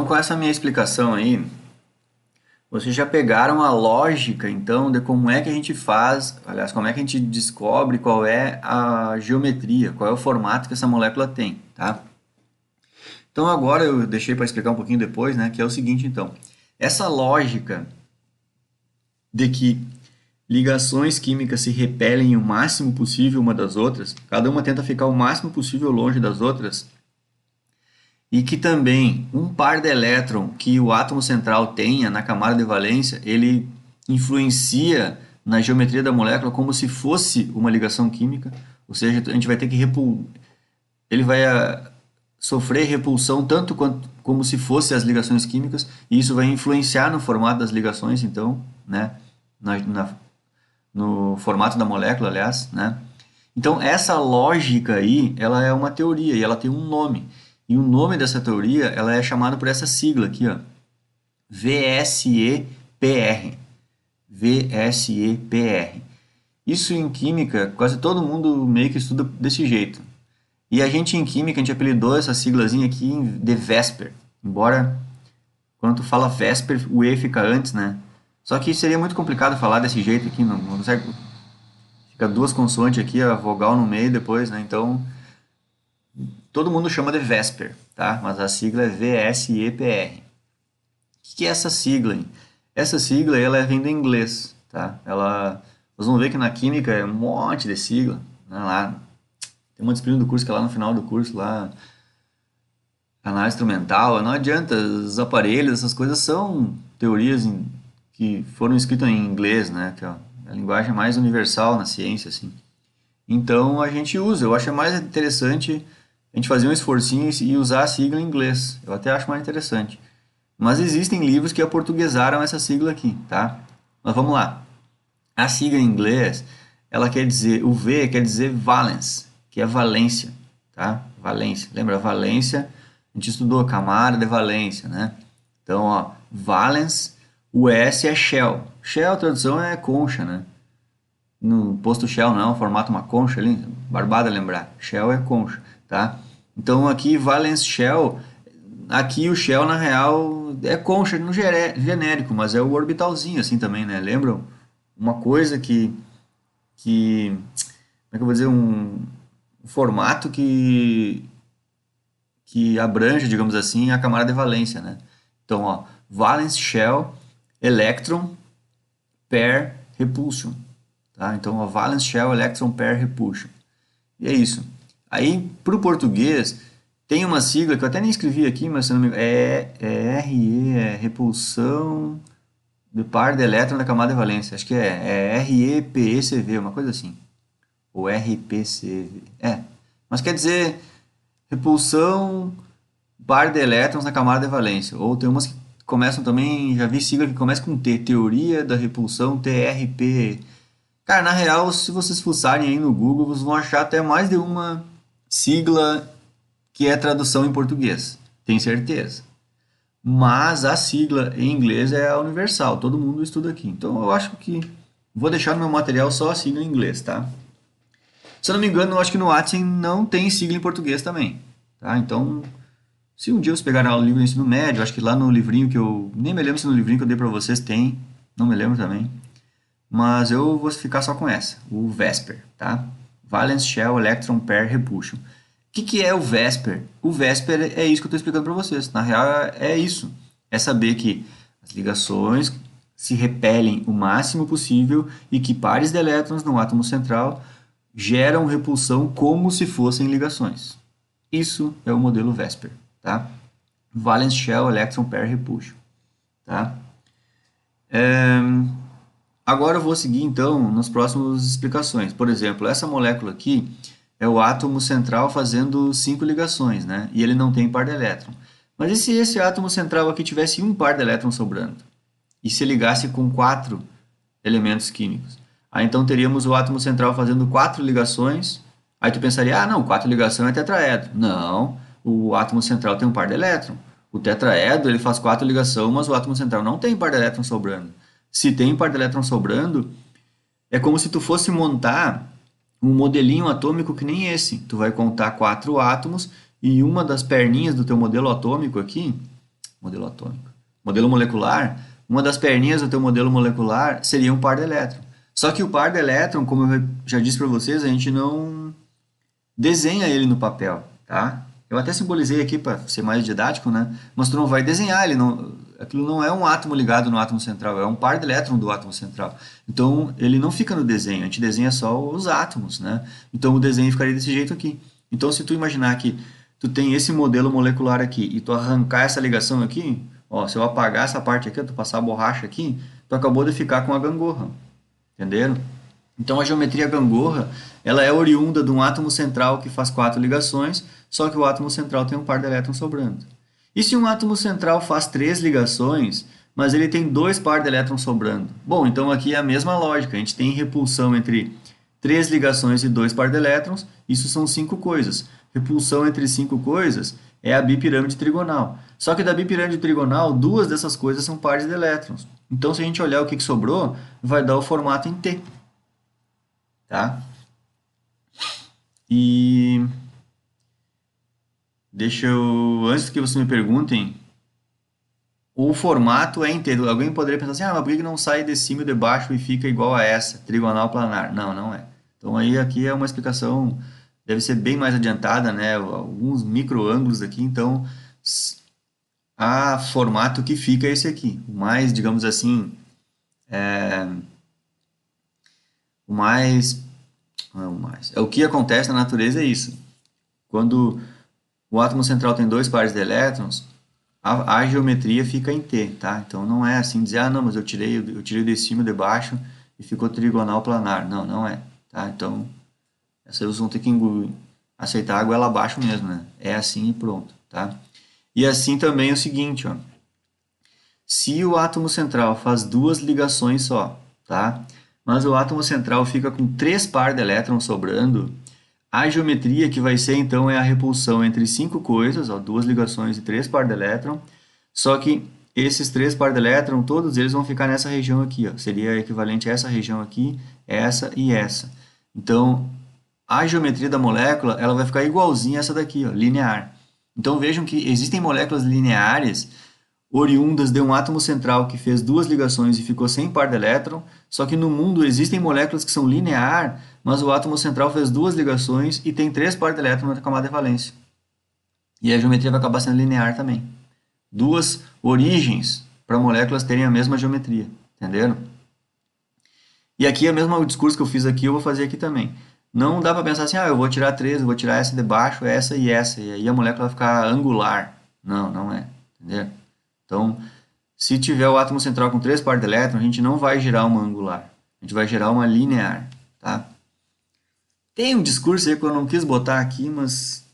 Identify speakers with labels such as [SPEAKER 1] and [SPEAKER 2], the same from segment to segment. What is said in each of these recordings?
[SPEAKER 1] Com essa minha explicação aí, vocês já pegaram a lógica, então, de como é que a gente faz, aliás, como é que a gente descobre qual é a geometria, qual é o formato que essa molécula tem, tá? Então agora eu deixei para explicar um pouquinho depois, né, que é o seguinte, então. Essa lógica de que ligações químicas se repelem o máximo possível uma das outras, cada uma tenta ficar o máximo possível longe das outras, e que também um par de elétron que o átomo central tenha na camada de valência, ele influencia na geometria da molécula como se fosse uma ligação química, ou seja, a gente vai ter que ele vai sofrer repulsão tanto quanto como se fosse as ligações químicas, e isso vai influenciar no formato das ligações, então, né, no formato da molécula, aliás, né? Então, essa lógica aí, ela é uma teoria e ela tem um nome. E o nome dessa teoria, ela é chamada por essa sigla aqui, ó, VSEPR. VSEPR. Isso em química, quase todo mundo meio que estuda desse jeito. E a gente em química, a gente apelidou essa siglazinha aqui de Vesper. Embora, quando tu fala Vesper, o E fica antes, né? Só que seria muito complicado falar desse jeito aqui, não consegue. Fica duas consoantes aqui, a vogal no meio depois, né? Então, todo mundo chama de Vesper, tá? Mas a sigla é VSEPR. O que é essa sigla, hein? Essa sigla, ela vem do inglês, tá? Vocês vão ver que na química é um monte de sigla, né? Lá, tem uma disciplina do curso que é lá no final do curso, lá, análise instrumental, não adianta, os aparelhos, essas coisas são teorias que foram escritas em inglês, né? Que é a linguagem mais universal na ciência, assim. Então a gente usa, eu acho mais interessante a gente fazer um esforcinho e usar a sigla em inglês. Eu até acho mais interessante. Mas existem livros que aportuguesaram essa sigla aqui, tá? Mas vamos lá. A sigla em inglês, ela quer dizer, o V quer dizer valence, que é valência, tá? Valência. Lembra, valência, a gente estudou a camada de valência, né? Então, ó, valence, o S é shell. Shell, a tradução é concha, né? No posto shell não é um formato uma concha ali, barbada lembrar. Shell é concha, tá? Então aqui valence shell, aqui o shell na real é concha no genérico, mas é o orbitalzinho assim também, né? Lembram? Uma coisa como é que eu vou dizer, um formato que abrange, digamos assim, a camada de valência, né? Então, ó, valence shell, electron, pair, repulsion. Tá? Então, a valence shell, electron pair, repulsion. E é isso. Aí, para o português, tem uma sigla que eu até nem escrevi aqui, mas se não me engano, é RE, é repulsão do par de elétron da camada de valência. Acho que é REPECV, uma coisa assim. Ou RPCV. Mas quer dizer repulsão par de elétrons na camada de valência. Ou tem umas que começam também, já vi sigla que começa com T, teoria da repulsão, TRP. Cara, na real, se vocês fuçarem aí no Google, vocês vão achar até mais de uma sigla que é tradução em português. Tenho certeza. Mas a sigla em inglês é a universal, todo mundo estuda aqui. Então eu acho que vou deixar no meu material só a sigla em inglês, tá? Se eu não me engano, eu acho que no Watson não tem sigla em português também, tá? Então, se um dia vocês pegarem o livro do ensino médio, acho que lá no livrinho que eu... Nem me lembro se no livrinho que eu dei pra vocês tem, não me lembro também. Mas eu vou ficar só com essa, o Vesper, tá? Valence Shell Electron Pair Repulsion. O que é o Vesper? O Vesper é isso que eu estou explicando para vocês. Na real, é isso. É saber que as ligações se repelem o máximo possível e que pares de elétrons no átomo central geram repulsão como se fossem ligações. Isso é o modelo Vesper, tá? Valence Shell Electron Pair Repulsion, tá? Agora eu vou seguir então nas próximas explicações. Por exemplo, essa molécula aqui é o átomo central fazendo 5 ligações, né? E ele não tem par de elétron. Mas e se esse átomo central aqui tivesse um par de elétron sobrando? E se ligasse com 4 elementos químicos? Aí então teríamos o átomo central fazendo 4 ligações. Aí tu pensaria, ah não, 4 ligações é tetraedro. Não, o átomo central tem um par de elétron. O tetraedro ele faz 4 ligações, mas o átomo central não tem par de elétron sobrando. Se tem par de elétron sobrando, é como se tu fosse montar um modelinho atômico que nem esse. Tu vai contar 4 átomos e uma das perninhas do teu modelo atômico aqui modelo atômico. Modelo molecular, uma das perninhas do teu modelo molecular seria um par de elétron. Só que o par de elétron, como eu já disse para vocês, a gente não desenha ele no papel, tá? Eu até simbolizei aqui para ser mais didático, né? Mas tu não vai desenhar ele, não, aquilo não é um átomo ligado no átomo central, é um par de elétron do átomo central. Então, ele não fica no desenho, a gente desenha só os átomos, né? Então, o desenho ficaria desse jeito aqui. Então, se tu imaginar que tu tem esse modelo molecular aqui e tu arrancar essa ligação aqui, ó, se eu apagar essa parte aqui, tu passar a borracha aqui, tu acabou de ficar com a gangorra, entenderam? Então, a geometria gangorra, ela é oriunda de um átomo central que faz 4 ligações, só que o átomo central tem um par de elétrons sobrando. E se um átomo central faz 3 ligações, mas ele tem 2 par de elétrons sobrando? Bom, então aqui é a mesma lógica, a gente tem repulsão entre 3 ligações e 2 par de elétrons, isso são 5 coisas. Repulsão entre 5 coisas é a bipirâmide trigonal. Só que da bipirâmide trigonal, 2 dessas coisas são pares de elétrons. Então, se a gente olhar o que sobrou, vai dar o formato em T. Tá? E deixa eu, antes que vocês me perguntem, o formato é em T. Alguém poderia pensar assim, ah, mas por que não sai de cima e de baixo e fica igual a essa, trigonal planar? Não, não é. Então aí aqui é uma explicação, deve ser bem mais adiantada, né? Alguns microângulos aqui, então a formato que fica é esse aqui. O mais, digamos assim, o que acontece na natureza é isso. Quando o átomo central tem 2 pares de elétrons, a geometria fica em T, tá? Então não é assim dizer, ah, não, mas eu tirei de cima e de baixo e ficou trigonal planar. Não, não é, tá? Então, vocês vão ter que aceitar a goela abaixo mesmo, né? É assim e pronto, tá? E assim também é o seguinte, ó. Se o átomo central faz 2 ligações só, tá? Mas o átomo central fica com 3 par de elétrons sobrando, a geometria que vai ser, então, é a repulsão entre 5 coisas, ó, 2 ligações e 3 par de elétron, só que esses 3 par de elétron, todos eles vão ficar nessa região aqui, ó, seria equivalente a essa região aqui, essa e essa. Então, a geometria da molécula, ela vai ficar igualzinha a essa daqui, ó, linear. Então, vejam que existem moléculas lineares oriundas de um átomo central que fez 2 ligações e ficou sem par de elétron, só que no mundo existem moléculas que são linear, mas o átomo central fez 2 ligações e tem 3 par de elétron na camada de valência. E a geometria vai acabar sendo linear também. 2 origens para moléculas terem a mesma geometria, entenderam? E aqui é o mesmo discurso que eu fiz aqui, eu vou fazer aqui também. Não dá para pensar assim, ah, eu vou tirar 3, eu vou tirar essa de baixo, essa, e aí a molécula vai ficar angular. Não, não é, entendeu? Então, se tiver o átomo central com 3 par de elétron, a gente não vai gerar uma angular. A gente vai gerar uma linear, tá? Tem um discurso aí que eu não quis botar aqui, mas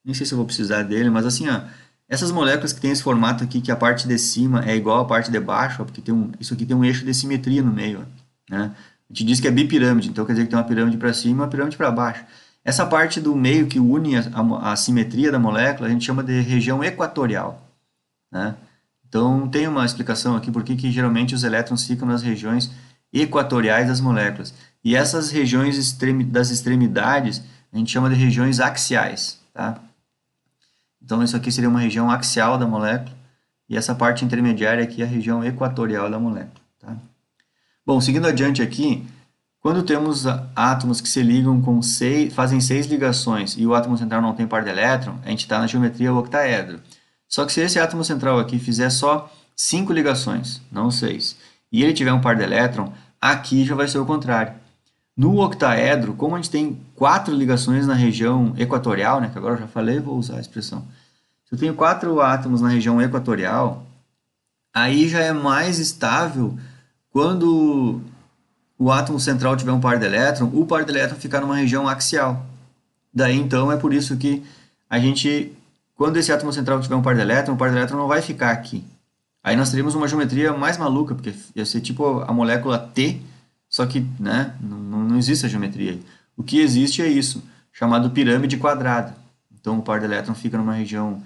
[SPEAKER 1] nem sei se eu vou precisar dele, mas assim, ó, essas moléculas que tem esse formato aqui, que a parte de cima é igual à parte de baixo, ó, porque isso aqui tem um eixo de simetria no meio, ó, né? A gente diz que é bipirâmide, então quer dizer que tem uma pirâmide para cima e uma pirâmide para baixo. Essa parte do meio que une a simetria da molécula, a gente chama de região equatorial, né? Então, tem uma explicação aqui por que geralmente os elétrons ficam nas regiões equatoriais das moléculas. E essas regiões das extremidades a gente chama de regiões axiais, tá? Então, isso aqui seria uma região axial da molécula e essa parte intermediária aqui é a região equatorial da molécula, tá? Bom, seguindo adiante aqui, quando temos átomos que se ligam com fazem 6 ligações e o átomo central não tem par de elétron, a gente está na geometria octaedro. Só que se esse átomo central aqui fizer só 5 ligações, não 6, e ele tiver um par de elétron, aqui já vai ser o contrário. No octaedro, como a gente tem 4 ligações na região equatorial, né, que agora eu já falei, vou usar a expressão. Se eu tenho 4 átomos na região equatorial, aí já é mais estável quando o átomo central tiver um par de elétron, o par de elétron ficar numa região axial. Daí, então, é por isso que a gente... Quando esse átomo central tiver um par de elétron, o par de elétron não vai ficar aqui. Aí nós teríamos uma geometria mais maluca, porque ia ser tipo a molécula T, só que, né, não existe a geometria aí. O que existe é isso, chamado pirâmide quadrada. Então o par de elétron fica numa região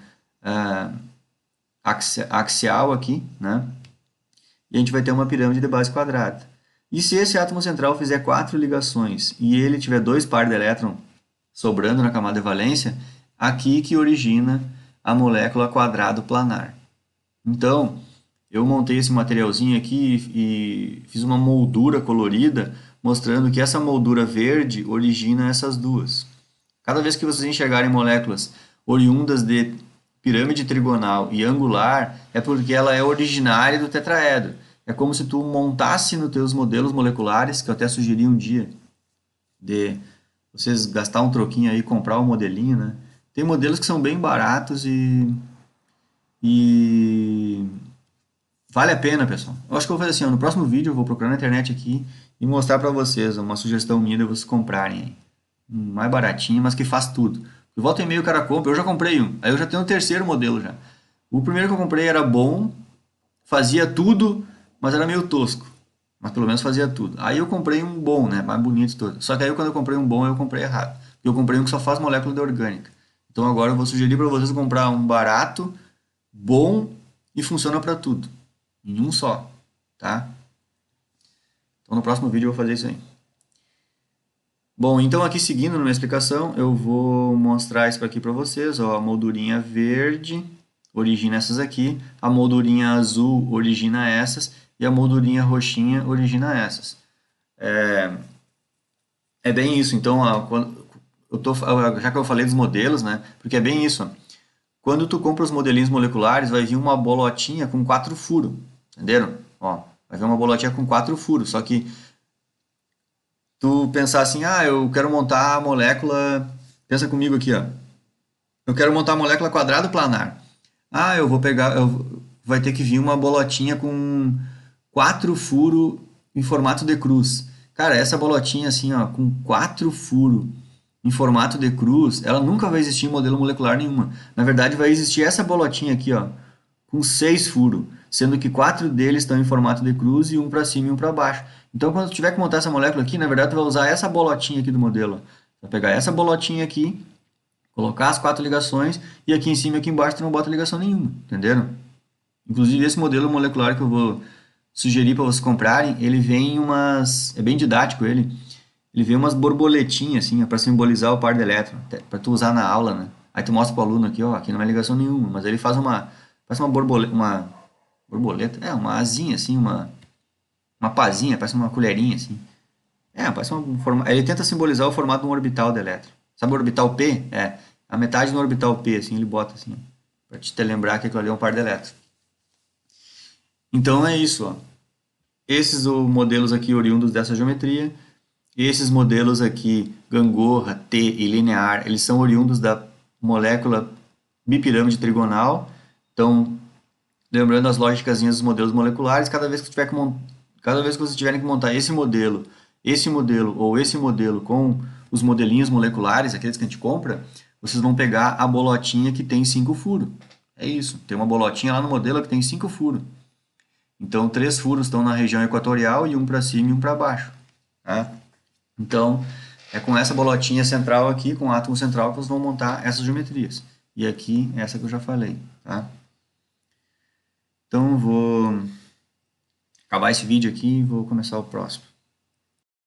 [SPEAKER 1] axial aqui, né? E a gente vai ter uma pirâmide de base quadrada. E se esse átomo central fizer 4 ligações e ele tiver 2 par de elétron sobrando na camada de valência, aqui que origina a molécula quadrado planar. Então, eu montei esse materialzinho aqui e fiz uma moldura colorida, mostrando que essa moldura verde origina essas duas. Cada vez que vocês enxergarem moléculas oriundas de pirâmide trigonal e angular, é porque ela é originária do tetraedro. É como se tu montasse nos teus modelos moleculares, que eu até sugeri um dia, de vocês gastar um troquinho aí e comprar um modelinho, né? Tem modelos que são bem baratos e vale a pena, pessoal. Eu acho que eu vou fazer assim, ó, no próximo vídeo eu vou procurar na internet aqui e mostrar para vocês uma sugestão minha de vocês comprarem aí. Um mais baratinho, mas que faz tudo. De volta e meio o cara compra, eu já comprei um, aí eu já tenho o terceiro modelo já. O primeiro que eu comprei era bom, fazia tudo, mas era meio tosco. Mas pelo menos fazia tudo. Aí eu comprei um bom, né, mais bonito todo. Só que aí quando eu comprei um bom, eu comprei errado. Eu comprei um que só faz molécula de orgânica. Então agora eu vou sugerir para vocês comprar um barato, bom e funciona para tudo. Em um só, tá? Então no próximo vídeo eu vou fazer isso aí. Bom, então aqui seguindo na minha explicação, eu vou mostrar isso aqui para vocês. Ó, a moldurinha verde origina essas aqui, a moldurinha azul origina essas e a moldurinha roxinha origina essas. É bem isso. Então, ó, já que eu falei dos modelos, né? Porque é bem isso. Ó. Quando tu compra os modelinhos moleculares, vai vir uma bolotinha com 4 furos, entenderam? Ó, vai vir uma bolotinha com 4 furos, só que tu pensar assim, ah, eu quero montar a molécula, pensa comigo aqui, ó. Eu quero montar a molécula quadrado planar. Ah, eu vou pegar, vai ter que vir uma bolotinha com 4 furos em formato de cruz. Cara, essa bolotinha assim, ó, com 4 furos em formato de cruz, ela nunca vai existir em modelo molecular nenhuma. Na verdade, vai existir essa bolotinha aqui, ó, com 6 furos, sendo que 4 deles estão em formato de cruz e um para cima e um para baixo. Então, quando tu tiver que montar essa molécula aqui, na verdade, tu vai usar essa bolotinha aqui do modelo. Vai pegar essa bolotinha aqui, colocar as 4 ligações e aqui em cima e aqui embaixo tu não bota ligação nenhuma, entenderam? Inclusive, esse modelo molecular que eu vou sugerir para vocês comprarem, ele vem umas... é bem didático ele vem umas borboletinhas assim, para simbolizar o par de elétron, para tu usar na aula, né? Aí tu mostra pro aluno aqui, ó, aqui não é ligação nenhuma, mas ele faz parece uma borboleta, uma asinha assim, uma pazinha, parece uma colherinha assim. Parece uma forma, ele tenta simbolizar o formato de um orbital de elétron. Sabe o orbital P? A metade do orbital P, assim, ele bota assim, para te lembrar que aquilo ali é um par de elétrons. Então é isso, ó. Esses modelos aqui oriundos dessa geometria, esses modelos aqui, gangorra, T e linear, eles são oriundos da molécula bipirâmide trigonal. Então, lembrando as lógicas dos modelos moleculares, cada vez que vocês tiverem que montar esse modelo ou esse modelo com os modelinhos moleculares, aqueles que a gente compra, vocês vão pegar a bolotinha que tem 5 furos. É isso, tem uma bolotinha lá no modelo que tem 5 furos. Então, 3 furos estão na região equatorial e um para cima e um para baixo. Tá? Então, é com essa bolotinha central aqui, com o átomo central, que vocês vão montar essas geometrias. E aqui, essa que eu já falei. Tá? Então, vou acabar esse vídeo aqui e vou começar o próximo.